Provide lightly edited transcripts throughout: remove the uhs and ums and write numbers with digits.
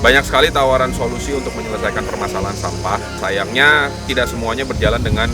Banyak sekali tawaran solusi untuk menyelesaikan permasalahan sampah. Sayangnya tidak semuanya berjalan dengan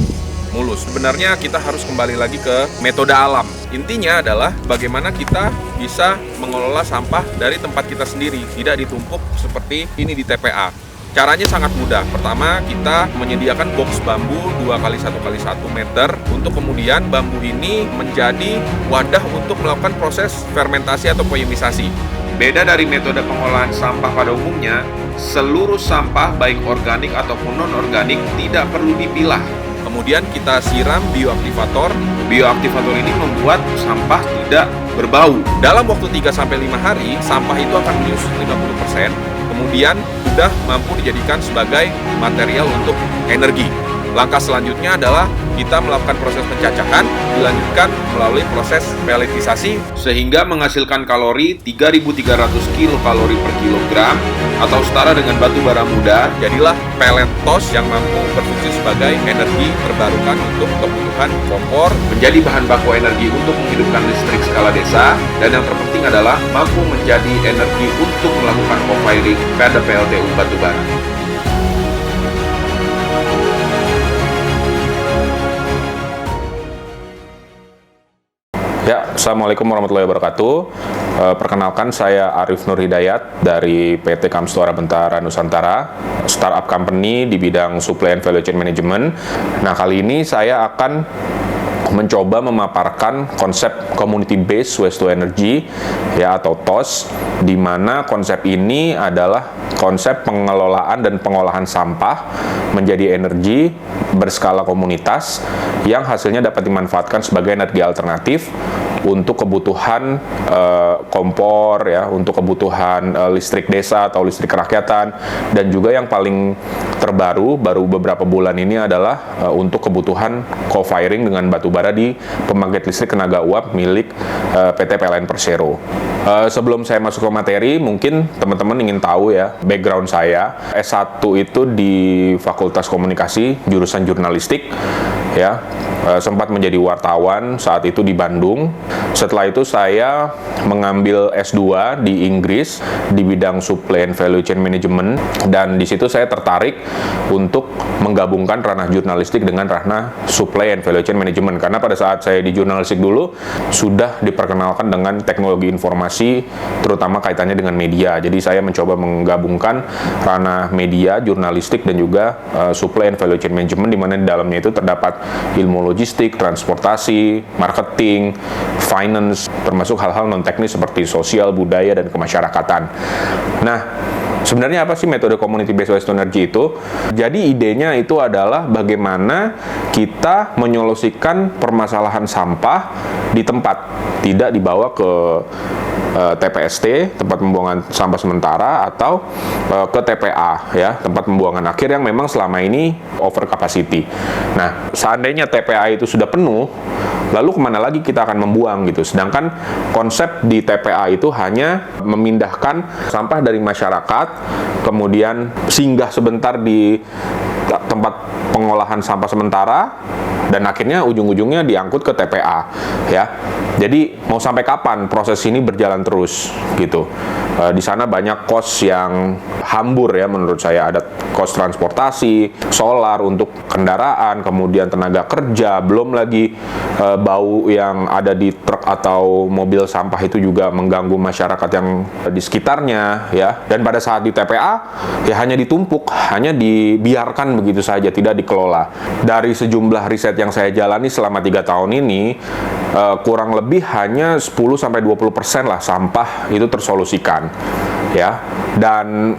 mulus. Sebenarnya kita harus kembali lagi ke metode alam. Intinya adalah bagaimana kita bisa mengelola sampah dari tempat kita sendiri, tidak ditumpuk seperti ini di TPA. Caranya sangat mudah. Pertama, kita menyediakan box bambu 2x1x1 meter untuk kemudian bambu ini menjadi wadah untuk melakukan proses fermentasi atau polemisasi. Beda dari metode pengolahan sampah pada umumnya, seluruh sampah baik organik ataupun non-organik tidak perlu dipilah. Kemudian kita siram bioaktivator. Bioaktivator ini membuat sampah tidak berbau. Dalam waktu 3-5 hari, sampah itu akan menyusut 50%. Kemudian sudah mampu dijadikan sebagai material untuk energi. Langkah selanjutnya adalah kita melakukan proses pencacahan, dilanjutkan melalui proses pelletisasi sehingga menghasilkan kalori 3.300 kilokalori per kilogram atau setara dengan batu bara muda. Jadilah pellet toast yang mampu berfungsi sebagai energi terbarukan untuk kebutuhan kompor, menjadi bahan baku energi untuk menghidupkan listrik skala desa, dan yang terpenting adalah mampu menjadi energi untuk melakukan co-firing pada PLTU batubara. Ya, Assalamualaikum warahmatullahi wabarakatuh. Perkenalkan, saya Arif Nur Hidayat dari PT Kamstuara Bentara Nusantara, startup company di bidang supply and value chain management. Nah, kali ini saya akan mencoba memaparkan konsep community based waste to energy ya atau TOS, di mana konsep ini adalah konsep pengelolaan dan pengolahan sampah menjadi energi berskala komunitas yang hasilnya dapat dimanfaatkan sebagai energi alternatif untuk kebutuhan kompor ya, untuk kebutuhan listrik desa atau listrik kerakyatan, dan juga yang paling terbaru baru beberapa bulan ini adalah untuk kebutuhan co-firing dengan batu bara di pembangkit listrik tenaga uap milik PT PLN Persero. Sebelum saya masuk ke materi, mungkin teman-teman ingin tahu ya background saya. S1 itu di Fakultas Komunikasi jurusan jurnalistik ya. Sempat menjadi wartawan saat itu di Bandung. Setelah itu saya mengambil S2 di Inggris di bidang supply and value chain management, dan di situ saya tertarik untuk menggabungkan ranah jurnalistik dengan ranah supply and value chain management, karena pada saat saya di jurnalistik dulu sudah diperkenalkan dengan teknologi informasi, terutama kaitannya dengan media. Jadi saya mencoba menggabungkan ranah media, jurnalistik, dan juga supply and value chain management, di mana di dalamnya itu terdapat ilmu logistik, transportasi, marketing, finance, termasuk hal-hal non-teknis seperti sosial, budaya, dan kemasyarakatan. Nah, sebenarnya apa sih metode community based waste to energy itu? Jadi idenya itu adalah bagaimana kita menyolusikan permasalahan sampah di tempat, tidak dibawa ke TPST, tempat pembuangan sampah sementara, atau ke TPA ya, tempat pembuangan akhir yang memang selama ini over capacity. Nah, seandainya TPA itu sudah penuh, lalu kemana lagi kita akan membuang gitu. Sedangkan konsep di TPA itu hanya memindahkan sampah dari masyarakat, kemudian singgah sebentar di tempat pengolahan sampah sementara, dan akhirnya ujung-ujungnya diangkut ke TPA ya. Jadi mau sampai kapan proses ini berjalan terus gitu. Di sana banyak cost yang hambur ya menurut saya. Ada cost transportasi, solar untuk kendaraan, kemudian tenaga kerja, belum lagi bau yang ada di truk atau mobil sampah itu juga mengganggu masyarakat yang di sekitarnya ya. Dan pada saat di TPA ya hanya ditumpuk, hanya dibiarkan begitu saja, tidak dikelola. Dari sejumlah riset yang saya jalani selama 3 tahun ini, kurang lebih hanya 10-20% lah sampah itu tersolusikan ya. Dan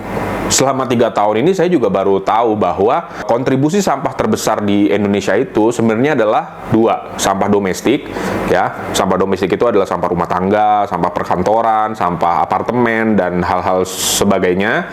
selama 3 tahun ini saya juga baru tahu bahwa kontribusi sampah terbesar di Indonesia itu sebenarnya adalah 2, sampah domestik ya. Sampah domestik itu adalah sampah rumah tangga, sampah perkantoran, sampah apartemen, dan hal-hal sebagainya,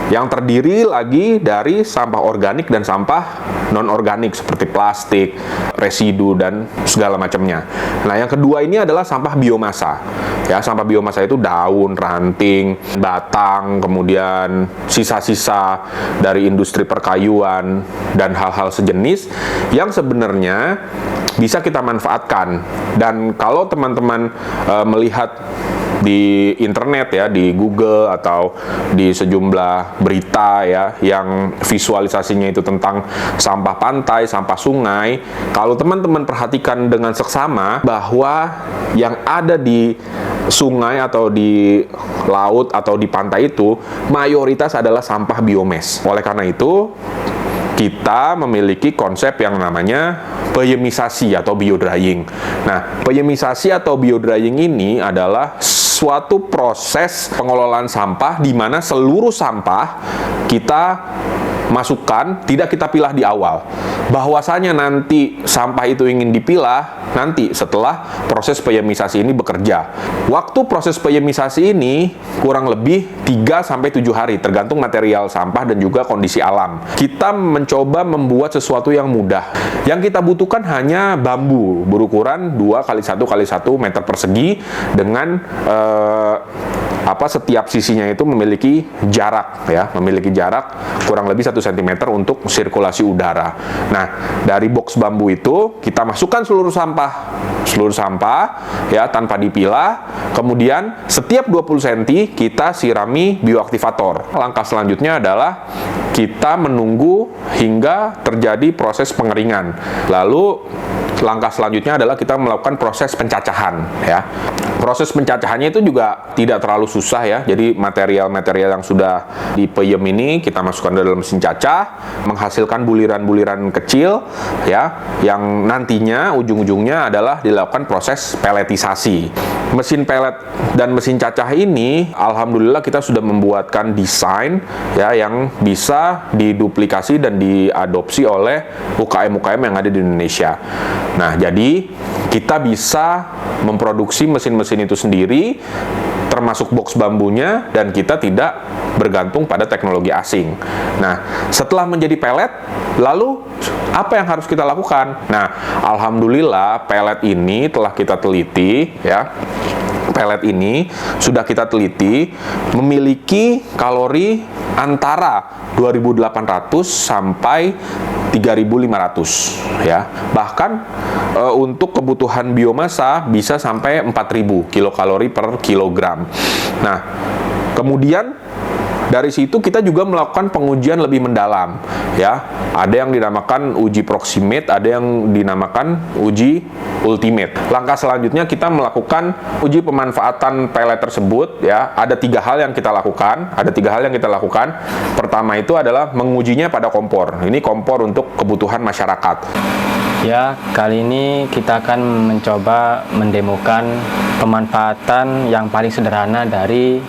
yang terdiri lagi dari sampah organik dan sampah non-organik seperti plastik, residu, dan segala macamnya. Nah, yang kedua ini adalah sampah biomasa. Ya, sampah biomasa itu daun, ranting, batang, kemudian sisa-sisa dari industri perkayuan dan hal-hal sejenis yang sebenarnya bisa kita manfaatkan. Dan kalau teman-teman melihat di internet ya, di Google atau di sejumlah berita ya yang visualisasinya itu tentang sampah pantai, sampah sungai, kalau teman-teman perhatikan dengan seksama bahwa yang ada di sungai atau di laut atau di pantai itu mayoritas adalah sampah biomes. Oleh karena itu, kita memiliki konsep yang namanya pyemisasi atau biodrying. Nah, pyemisasi atau biodrying ini adalah suatu proses pengelolaan sampah di mana seluruh sampah kita masukkan, tidak kita pilah di awal. Bahwasanya nanti sampah itu ingin dipilah nanti setelah proses pyemisasi ini bekerja. Waktu proses pyemisasi ini kurang lebih 3-7 hari tergantung material sampah dan juga kondisi alam. Kita mencoba membuat sesuatu yang mudah. Yang kita butuhkan hanya bambu berukuran 2x1x1 meter persegi dengan setiap sisinya itu memiliki jarak ya, memiliki jarak kurang lebih 1 cm untuk sirkulasi udara. Nah, dari box bambu itu kita masukkan seluruh sampah ya tanpa dipilah. Kemudian setiap 20 cm kita sirami bioaktivator. Langkah selanjutnya adalah kita menunggu hingga terjadi proses pengeringan. Lalu langkah selanjutnya adalah kita melakukan proses pencacahan ya. Proses pencacahannya itu juga tidak terlalu susah ya. Jadi material-material yang sudah dipeyem ini kita masukkan ke dalam mesin cacah, menghasilkan buliran-buliran kecil ya, yang nantinya ujung-ujungnya adalah dilakukan proses peletisasi. Mesin pelet dan mesin cacah ini alhamdulillah kita sudah membuatkan desain ya yang bisa diduplikasi dan diadopsi oleh UKM-UKM yang ada di Indonesia. Nah, jadi kita bisa memproduksi mesin-mesin itu sendiri, termasuk box bambunya, dan kita tidak bergantung pada teknologi asing. Nah, setelah menjadi pelet, lalu apa yang harus kita lakukan? Nah, alhamdulillah pelet ini telah kita teliti ya. Pelet ini sudah kita teliti memiliki kalori antara 2.800 sampai 3.500 ya. Bahkan untuk kebutuhan biomasa bisa sampai 4.000 kilokalori per kilogram. Nah, kemudian dari situ kita juga melakukan pengujian lebih mendalam ya. Ada yang dinamakan uji proximate, ada yang dinamakan uji ultimate. Langkah selanjutnya kita melakukan uji pemanfaatan pelet tersebut ya. Ada 3 hal yang kita lakukan. Pertama itu adalah mengujinya pada kompor. Ini kompor untuk kebutuhan masyarakat. Ya, kali ini kita akan mencoba mendemokan pemanfaatan yang paling sederhana dari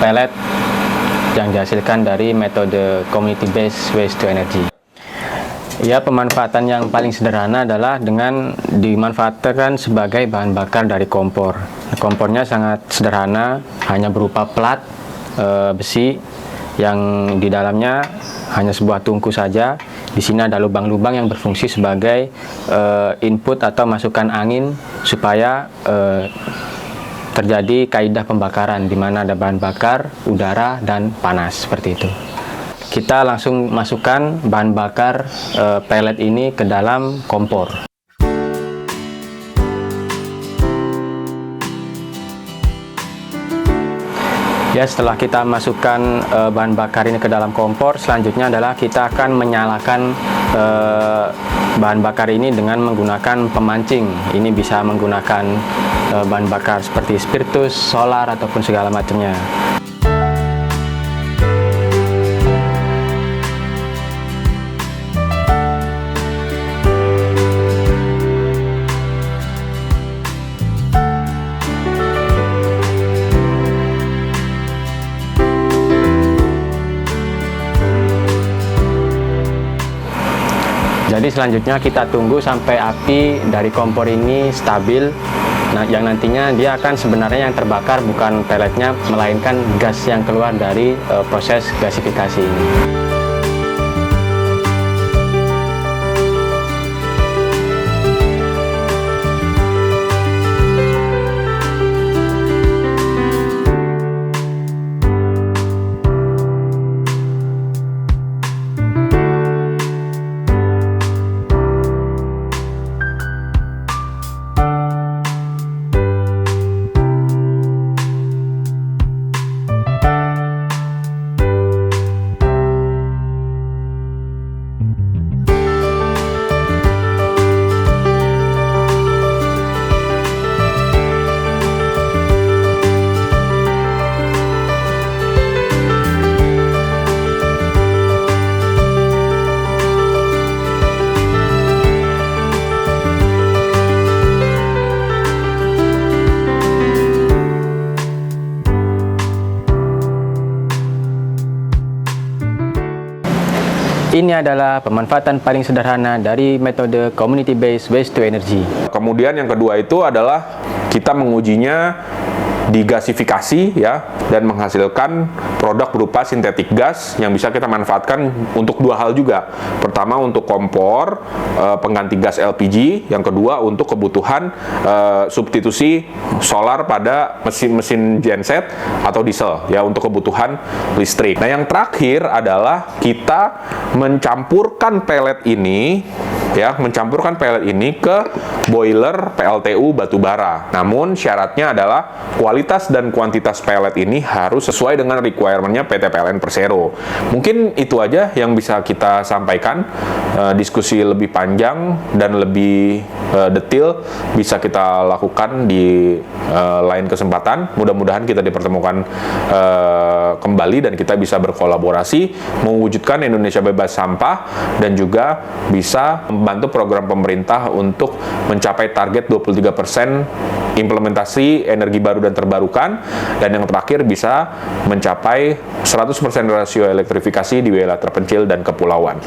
pelet yang dihasilkan dari metode community based waste to energy. Ya, pemanfaatan yang paling sederhana adalah dengan dimanfaatkan sebagai bahan bakar dari kompor. Kompornya sangat sederhana, hanya berupa plat besi yang di dalamnya hanya sebuah tungku saja. Di sini ada lubang-lubang yang berfungsi sebagai input atau masukan angin supaya terjadi kaidah pembakaran di mana ada bahan bakar, udara, dan panas seperti itu. Kita langsung masukkan bahan bakar pelet ini ke dalam kompor. Ya, setelah kita masukkan bahan bakar ini ke dalam kompor, selanjutnya adalah kita akan menyalakan bahan bakar ini dengan menggunakan pemancing. Ini bisa menggunakan bahan bakar seperti spiritus, solar, ataupun segala macamnya. Jadi selanjutnya kita tunggu sampai api dari kompor ini stabil. Nah, yang nantinya dia akan sebenarnya yang terbakar bukan peletnya, melainkan gas yang keluar dari proses gasifikasi ini. Ini adalah pemanfaatan paling sederhana dari metode community based waste to energy. Kemudian yang kedua itu adalah kita mengujinya digasifikasi ya, dan menghasilkan produk berupa sintetik gas yang bisa kita manfaatkan untuk dua hal juga. Pertama untuk kompor pengganti gas LPG, yang kedua untuk kebutuhan substitusi solar pada mesin genset atau diesel ya, untuk kebutuhan listrik. Nah, yang terakhir adalah kita mencampurkan pelet ini ke boiler PLTU batubara. Namun syaratnya adalah kualitas dan kuantitas pelet ini harus sesuai dengan requirement-nya PT PLN Persero. Mungkin itu aja yang bisa kita sampaikan. Diskusi lebih panjang dan lebih detail bisa kita lakukan di lain kesempatan. Mudah-mudahan kita dipertemukan kembali dan kita bisa berkolaborasi mewujudkan Indonesia bebas sampah, dan juga bisa membantu program pemerintah untuk mencapai target 23% implementasi energi baru dan terbarukan, dan yang terakhir bisa mencapai 100% rasio elektrifikasi di wilayah terpencil dan kepulauan.